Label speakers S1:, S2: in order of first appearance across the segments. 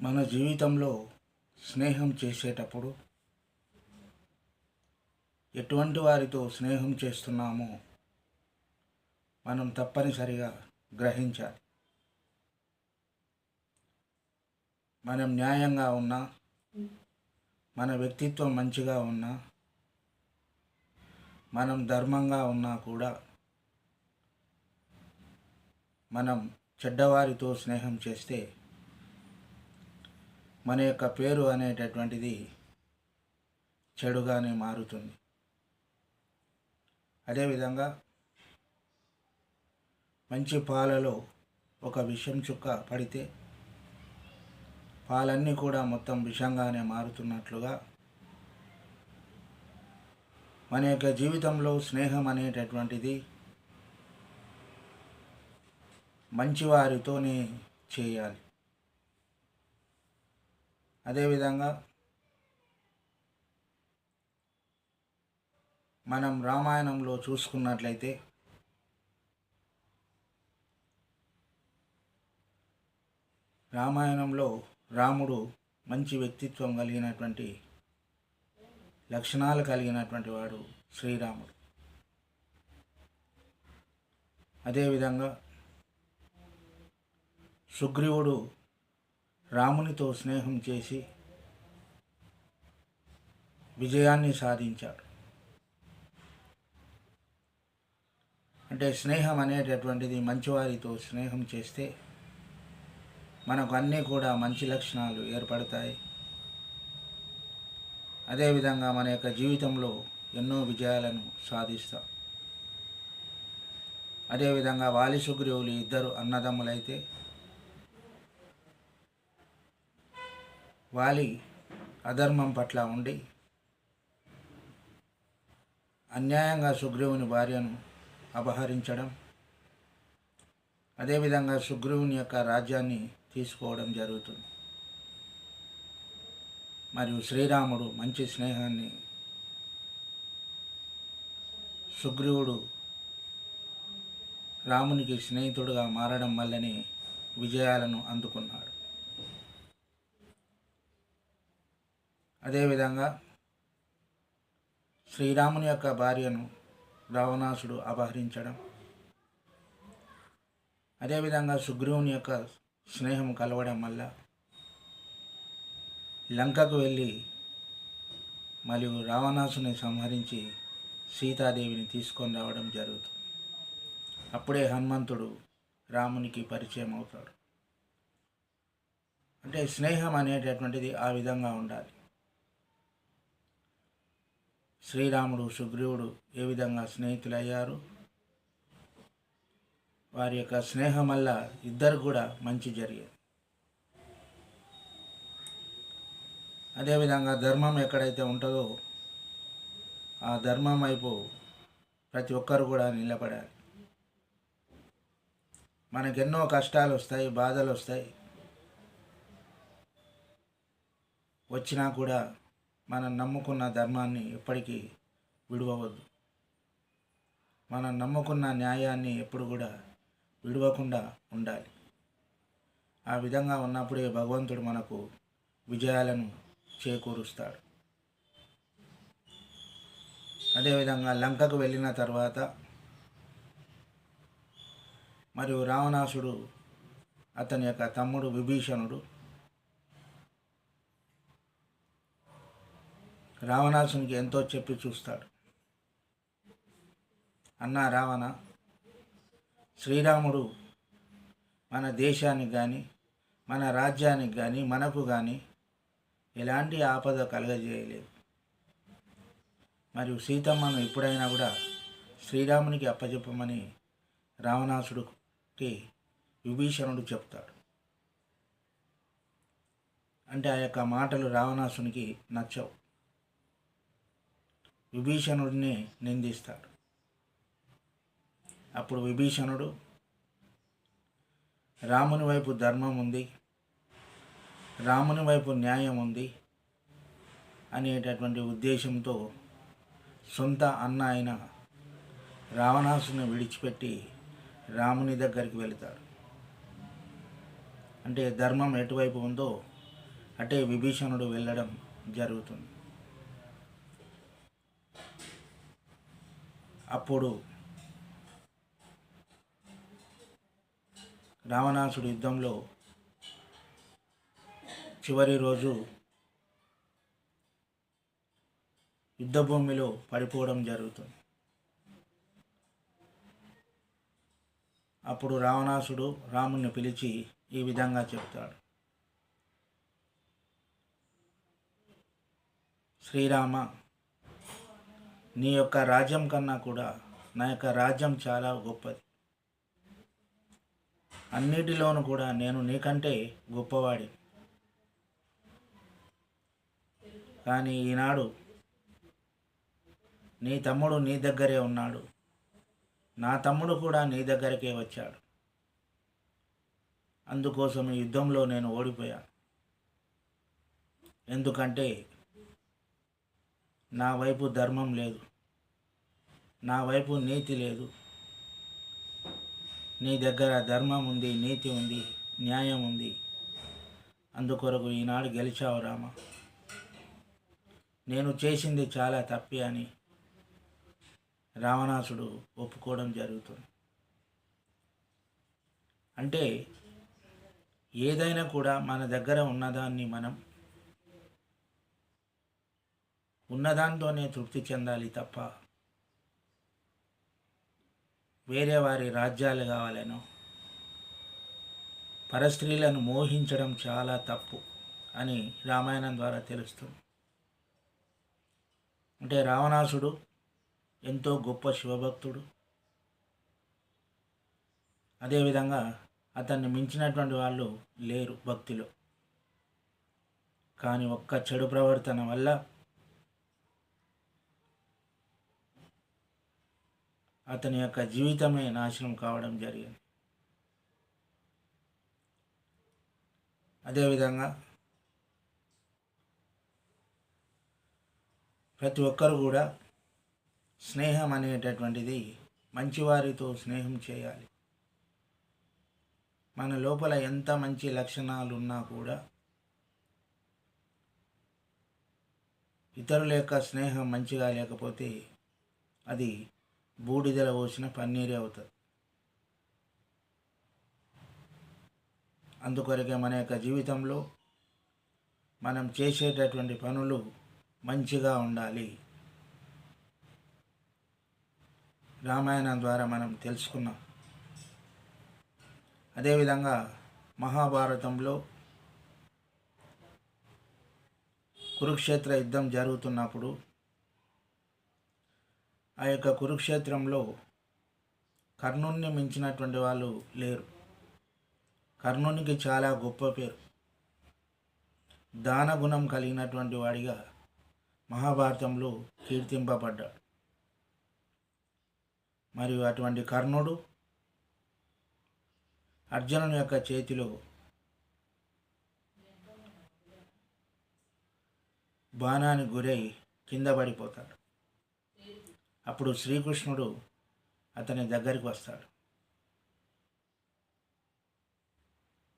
S1: మన జీవితంలో స్నేహం చేసేటప్పుడు ఎటువంటి వారితో స్నేహం చేస్తున్నామో మనం తప్పనిసరిగా గ్రహించాలి. మనం న్యాయంగా ఉన్నా, మన వ్యక్తిత్వం మంచిగా ఉన్నా, మనం ధర్మంగా ఉన్నా కూడా మనం చెడ్డవారితో స్నేహం చేస్తే మన యొక్క పేరు అనేటటువంటిది చెడుగానే మారుతుంది. అదేవిధంగా మంచి పాలలో ఒక విషం చుక్క పడితే పాలన్నీ కూడా మొత్తం విషంగానే మారుతున్నట్లుగా మన యొక్క జీవితంలో స్నేహం అనేటటువంటిది మంచివారితోనే చేయాలి. అదేవిధంగా మనం రామాయణంలో చూసుకున్నట్లయితే రామాయణంలో రాముడు మంచి వ్యక్తిత్వం కలిగినటువంటి లక్షణాలు కలిగినటువంటి వాడు శ్రీరాముడు. అదేవిధంగా సుగ్రీవుడు రామునితో స్నేహం చేసి విజయాన్ని సాధించాడు. అంటే స్నేహం అనేటటువంటిది మంచివారితో స్నేహం చేస్తే మనకు అన్నీ కూడా మంచి లక్షణాలు ఏర్పడతాయి. అదేవిధంగా మన యొక్క జీవితంలో ఎన్నో విజయాలను సాధిస్తాం. అదేవిధంగా వాలి సుగ్రీవులు ఇద్దరు అన్నదమ్ములైతే వాలి అధర్మం పట్ల ఉండి అన్యాయంగా సుగ్రీవుని భార్యను అపహరించడం, అదేవిధంగా సుగ్రీవుని యొక్క రాజ్యాన్ని తీసుకోవడం జరుగుతుంది. మరియు శ్రీరాముడు మంచి స్నేహాన్ని సుగ్రీవుడు రామునికి స్నేహితుడుగా మారడం వల్లనే విజయాలను అందుకున్నాడు. అదేవిధంగా శ్రీరాముని యొక్క భార్యను రావణాసుడు అపహరించడం, అదేవిధంగా సుగ్రీవుని యొక్క స్నేహం కలవడం వల్ల లంకకు వెళ్ళి మరియు రావణాసుని సంహరించి సీతాదేవిని తీసుకొని రావడం జరుగుతుంది. అప్పుడే హనుమంతుడు రామునికి పరిచయం అవుతాడు. అంటే స్నేహం అనేటటువంటిది ఆ విధంగా ఉండాలి. శ్రీరాముడు సుగ్రీవుడు ఏ విధంగా స్నేహితులయ్యారు, వారి యొక్క స్నేహం వల్ల ఇద్దరు కూడా మంచి జరిగేది. అదేవిధంగా ధర్మం ఎక్కడైతే ఉంటుందో ఆ ధర్మం వైపు ప్రతి ఒక్కరు కూడా నిలబడాలి. మనకెన్నో కష్టాలు వస్తాయి, బాధలు వస్తాయి. వచ్చినా కూడా మనం నమ్ముకున్న ధర్మాన్ని ఎప్పటికీ విడవవద్దు. మనం నమ్ముకున్న న్యాయాన్ని ఎప్పుడు కూడా విడవకుండా ఉండాలి. ఆ విధంగా ఉన్నప్పుడే భగవంతుడు మనకు విజయాలను చేకూరుస్తాడు. అదేవిధంగా లంకకు వెళ్ళిన తర్వాత మరియు రావణాసుడు అతని యొక్క తమ్ముడు విభీషణుడు రావణాసునికి ఎంతో చెప్పి చూస్తాడు. అన్నా రావణ, శ్రీరాముడు మన దేశానికి కానీ మన రాజ్యానికి కానీ మనకు కానీ ఎలాంటి ఆపద కలగజేయలేదు. మరియు సీతమ్మను ఎప్పుడైనా కూడా శ్రీరామునికి అప్పచెప్పమని రావణాసుడికి విభీషణుడు చెప్తాడు. అంటే ఆ యొక్క మాటలు రావణాసునికి నచ్చవు. విభీషణుడిని నిందిస్తాడు. అప్పుడు విభీషణుడు రాముని వైపు ధర్మం ఉంది, రాముని వైపు న్యాయం ఉంది అనేటటువంటి ఉద్దేశంతో సొంత అన్న అయిన రావణాసుని విడిచిపెట్టి రాముని దగ్గరికి వెళతాడు. అంటే ధర్మం ఎటువైపు ఉందో అటే విభీషణుడు వెళ్ళడం జరుగుతుంది. అప్పుడు రావణాసుడు యుద్ధంలో చివరి రోజు యుద్ధభూమిలో పడిపోవడం జరుగుతుంది. అప్పుడు రావణాసుడు రాముణ్ణి పిలిచి ఈ విధంగా చెప్తాడు: శ్రీరామ, నీ యొక్క రాజ్యం కన్నా కూడా నా యొక్క రాజ్యం చాలా గొప్పది. అన్నిటిలోనూ కూడా నేను నీకంటే గొప్పవాడి. కానీ ఈనాడు నీ తమ్ముడు నీ దగ్గరే ఉన్నాడు, నా తమ్ముడు కూడా నీ దగ్గరికే వచ్చాడు. అందుకోసం ఈ యుద్ధంలో నేను ఓడిపోయాను. ఎందుకంటే నా వైపు ధర్మం లేదు, నా వైపు నీతి లేదు. నీ దగ్గర ధర్మం ఉంది, నీతి ఉంది, న్యాయం ఉంది. అందుకొరకు ఈనాడు గెలిచావు రామ. నేను చేసింది చాలా తప్పే అని రావణాసుడు ఒప్పుకోవడం జరుగుతుంది. అంటే ఏదైనా కూడా మన దగ్గర ఉన్నదాన్ని మనం ఉన్నదాంతోనే తృప్తి చెందాలి తప్ప వేరే వారి రాజ్యాలు కావాలనో పరస్త్రీలను మోహించడం చాలా తప్పు అని రామాయణం ద్వారా తెలుస్తుంది. అంటే రావణాసుడు ఎంతో గొప్ప శివభక్తుడు. అదేవిధంగా అతన్ని మించినటువంటి వాళ్ళు లేరు భక్తిలో. కానీ ఒక్క చెడు ప్రవర్తన వల్ల అతని యొక్క జీవితమే నాశనం కావడం జరిగింది. అదేవిధంగా ప్రతి ఒక్కరు కూడా స్నేహం అనేటటువంటిది మంచివారితో స్నేహం చేయాలి. మన లోపల ఎంత మంచి లక్షణాలు ఉన్నా కూడా ఇతరుల యొక్క స్నేహం మంచిగా లేకపోతే అది బూడిదల పోసిన పన్నీరే అవుతుంది. అందుకొరకే మన యొక్క జీవితంలో మనం చేసేటటువంటి పనులు మంచిగా ఉండాలి. రామాయణం ద్వారా మనం తెలుసుకున్నాం. అదేవిధంగా మహాభారతంలో కురుక్షేత్ర యుద్ధం జరుగుతున్నప్పుడు ఆ యొక్క కురుక్షేత్రంలో కర్ణుని మించినటువంటి వాళ్ళు లేరు. కర్ణునికి చాలా గొప్ప పేరు, దానగుణం కలిగినటువంటి వాడిగా మహాభారతంలో కీర్తింపబడ్డాడు. మరియు అటువంటి కర్ణుడు అర్జునుని యొక్క చేతిలో బాణానికి గురై కింద పడిపోతాడు. అప్పుడు శ్రీకృష్ణుడు అతని దగ్గరికి వస్తాడు.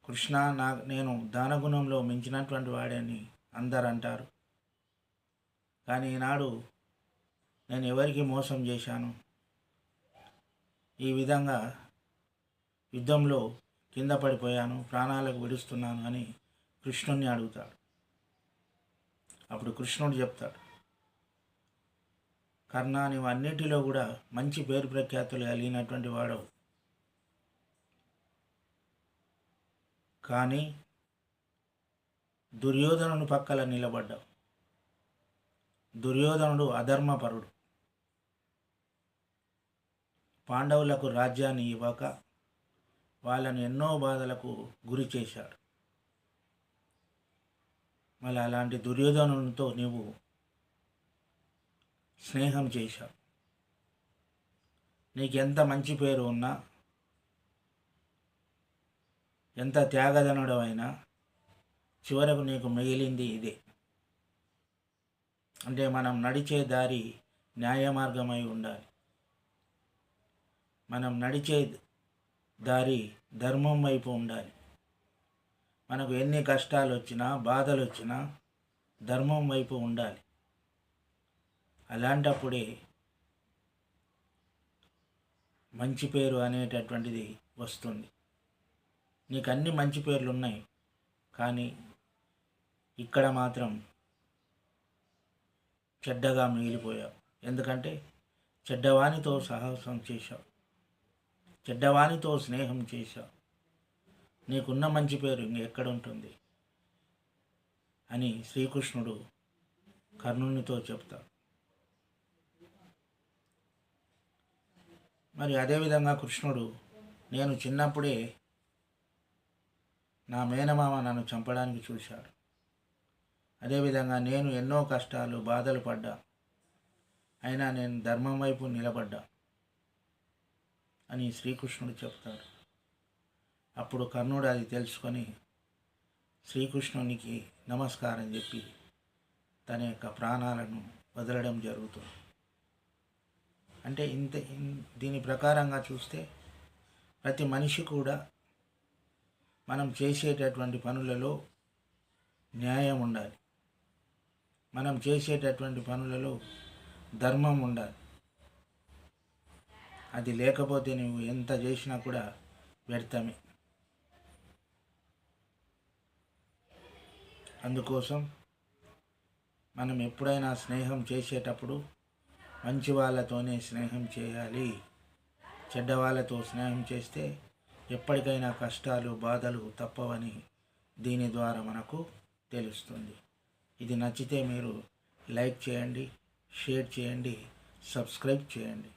S1: కృష్ణ, నేను దానగుణంలో మించినటువంటి వాడని అందరు అంటారు. కానీ ఈనాడు నేను ఎవరికి మోసం చేశాను, ఈ విధంగా యుద్ధంలో కింద పడిపోయాను, ప్రాణాలకు విడుస్తున్నాను అని కృష్ణుణ్ణి అడుగుతాడు. అప్పుడు కృష్ణుడు చెప్తాడు: కర్ణ, నీవు అన్నిటిలో కూడా మంచి పేరు ప్రఖ్యాతులు కలిగినటువంటి వాడవు. కానీ దుర్యోధనుని పక్కల నిలబడ్డావు. దుర్యోధనుడు అధర్మపరుడు. పాండవులకు రాజ్యాన్ని ఇవ్వక వాళ్ళని ఎన్నో బాధలకు గురి చేశాడు. మళ్ళీ అలాంటి దుర్యోధనునితో నీవు స్నేహం చేశావు. నీకు ఎంత మంచి పేరు ఉన్నా, ఎంత త్యాగధనుడవైనా చివరకు నీకు మిగిలింది ఇదే. అంటే మనం నడిచే దారి న్యాయ మార్గమై ఉండాలి. మనం నడిచే దారి ధర్మం వైపు ఉండాలి. మనకు ఎన్ని కష్టాలు వచ్చినా బాధలు వచ్చినా ధర్మం వైపు ఉండాలి. అలాంటప్పుడే మంచి పేరు అనేటటువంటిది వస్తుంది. నీకు అన్ని మంచి పేర్లు ఉన్నాయి, కానీ ఇక్కడ మాత్రం చెడ్డగా మిగిలిపోయావు. ఎందుకంటే చెడ్డవానితో సాహసం చేశావు, చెడ్డవానితో స్నేహం చేశావు. నీకున్న మంచి పేరు ఇంకెక్కడ ఉంటుంది అని శ్రీకృష్ణుడు కర్ణునితో చెప్తాడు. మరి అదేవిధంగా కృష్ణుడు, నేను చిన్నప్పుడే నా మేనమామ నన్ను చంపడానికి చూశాడు, అదేవిధంగా నేను ఎన్నో కష్టాలు బాధలు పడ్డా, అయినా నేను ధర్మం వైపు నిలబడ్డా అని శ్రీకృష్ణుడు చెప్తాడు. అప్పుడు కర్ణుడు అది తెలుసుకొని శ్రీకృష్ణునికి నమస్కారం చెప్పి తన యొక్క ప్రాణాలను వదలడం జరుగుతుంది. అంటే దీని ప్రకారంగా చూస్తే ప్రతి మనిషి కూడా మనం చేసేటటువంటి పనులలో న్యాయం ఉండాలి, మనం చేసేటటువంటి పనులలో ధర్మం ఉండాలి. అది లేకపోతే నువ్వు ఎంత చేసినా కూడా వ్యర్థమే. అందుకోసం మనం ఎప్పుడైనా స్నేహం చేసేటప్పుడు మంచి వాళ్ళతోనే స్నేహం చేయాలి. చెడ్డ వాళ్ళతో స్నేహం చేస్తే ఎప్పటికైనా కష్టాలు బాధలు తప్పవని దీని ద్వారా మనకు తెలుస్తుంది. ఇది నచ్చితే మీరు లైక్ చేయండి, షేర్ చేయండి, సబ్స్క్రైబ్ చేయండి.